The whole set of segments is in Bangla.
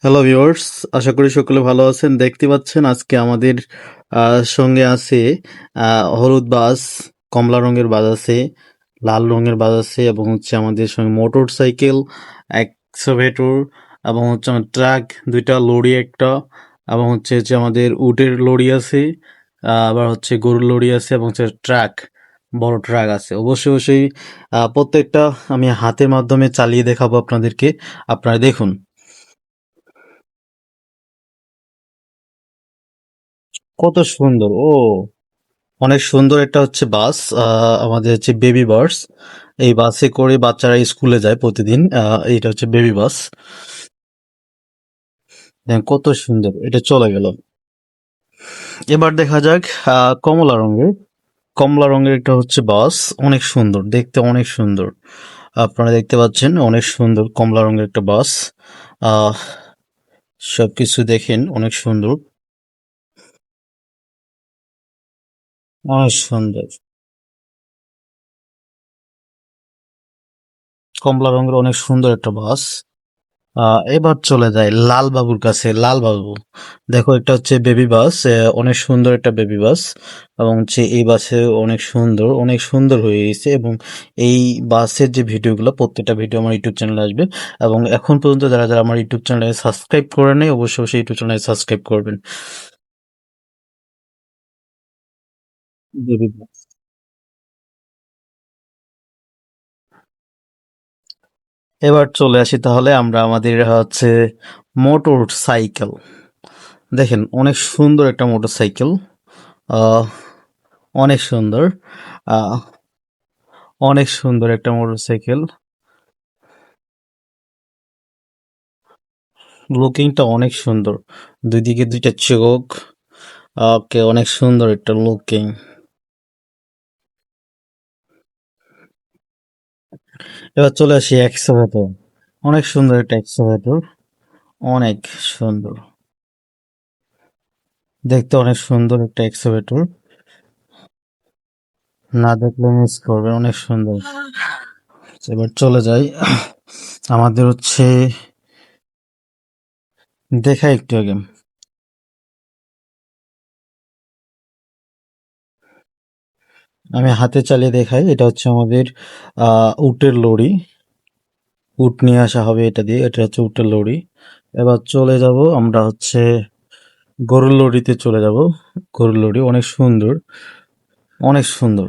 হ্যালো ভিউয়ার্স, আশা করি সকলে ভালো আছেন। দেখতে পাচ্ছেন আজকে আমাদের সঙ্গে আছে হলুদ বাস, কমলা রঙের বাস আছে, লাল রঙের বাস আছে এবং হচ্ছে আমাদের সঙ্গে মোটর সাইকেল, এক্সকাভেটর এবং হচ্ছে আমার ট্রাক দুইটা, লরি একটা এবং হচ্ছে যে আমাদের উটের লরি আছে, আবার হচ্ছে গরুর লরি আছে এবং হচ্ছে ট্রাক, বড় ট্রাক আছে। অবশ্যই অবশ্যই প্রত্যেকটা আমি হাতের মাধ্যমে চালিয়ে দেখাবো আপনাদেরকে। আপনারা দেখুন। কত সুন্দর! অনেক সুন্দর একটা হচ্ছে বাস, আমাদের হচ্ছে বেবি বাস। এই বাসে করে বাচ্চারা স্কুলে যায় প্রতিদিন। এইটা হচ্ছে বেবি বাস। দেখেন কত সুন্দর, এটা চলে গেল। এবার দেখা যাক কমলা রঙের, কমলা রঙের একটা হচ্ছে বাস। অনেক সুন্দর দেখতে, অনেক সুন্দর। আপনারা দেখতে পাচ্ছেন অনেক সুন্দর কমলা রঙের একটা বাস। আহ সবকিছু দেখেন অনেক সুন্দর, অনেক সুন্দর। কমলা রঙের অনেক সুন্দর একটা বাস। এবার চলে যায় লাল বাবুর কাছে। লাল বাবু, দেখো এটা হচ্ছে বেবি বাস, অনেক সুন্দর একটা বেবি বাস এবং হচ্ছে এই বাসে অনেক সুন্দর, অনেক সুন্দর হয়ে গেছে এবং এই বাসের যে ভিডিওগুলো, প্রত্যেকটা ভিডিও আমার ইউটিউব চ্যানেলে আসবে এবং এখন পর্যন্ত যারা যারা আমার ইউটিউব চ্যানেলে সাবস্ক্রাইব করে নেই, অবশ্যই অবশ্যই ইউটিউব চ্যানেলে সাবস্ক্রাইব করবেন। বেবি বাস। এবার চলে আসি তাহলে আমরা আমাদের হচ্ছে মোটর সাইকেল। দেখেন অনেক সুন্দর একটা মোটর সাইকেল, আহ অনেক সুন্দর, আহ অনেক সুন্দর একটা মোটরসাইকেল। লুকিংটা অনেক সুন্দর, দুই দিকে দুইটা চোখ। ওকে, অনেক সুন্দর একটা লুকিং। এবার চলে আসি এক্সকাভেটর। অনেক সুন্দর একটা এক্সকাভেটর, অনেক সুন্দর, দেখতে অনেক সুন্দর একটা এক্সকাভেটর। না দেখলে মিস করবে, অনেক সুন্দর। এবার চলে যাই আমাদের হচ্ছে, দেখা একটু আগে আমি হাতে চালিয়ে দেখাই। এটা হচ্ছে আমাদের উটের লরি। উট নিয়ে আসা হবে এটা দিয়ে, এটা হচ্ছে উটের লরি। এবার চলে যাব আমরা হচ্ছে গরুর লরিতে চলে যাব। গরুর লরি অনেক সুন্দর, অনেক সুন্দর।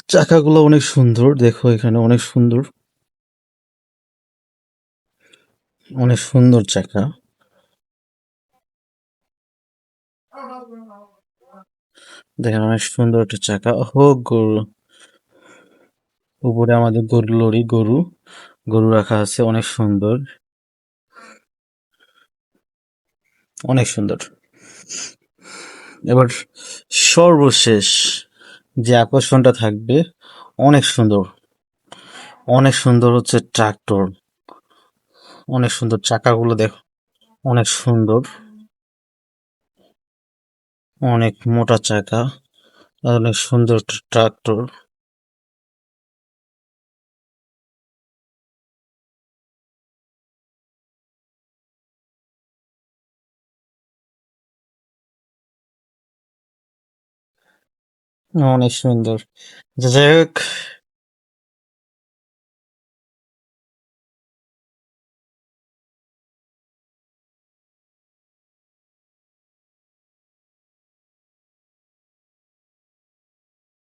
চাকাগুলো অনেক সুন্দর, দেখো এখানে অনেক সুন্দর, অনেক সুন্দর চাকা। দেখেন অনেক সুন্দর একটা চাকা। গরু, উপরে আমাদের গরুর লরি, গরু, গরু রাখা আছে, অনেক সুন্দর, অনেক সুন্দর। এবার সর্বশেষ যে আকর্ষণটা থাকবে, অনেক সুন্দর, অনেক সুন্দর হচ্ছে ট্রাক্টর। অনেক সুন্দর চাকাগুলো দেখো, অনেক সুন্দর, অনেক মোটা চাকা, অনেক সুন্দর ট্রাক্টর। অনেক সুন্দর। যাই হোক,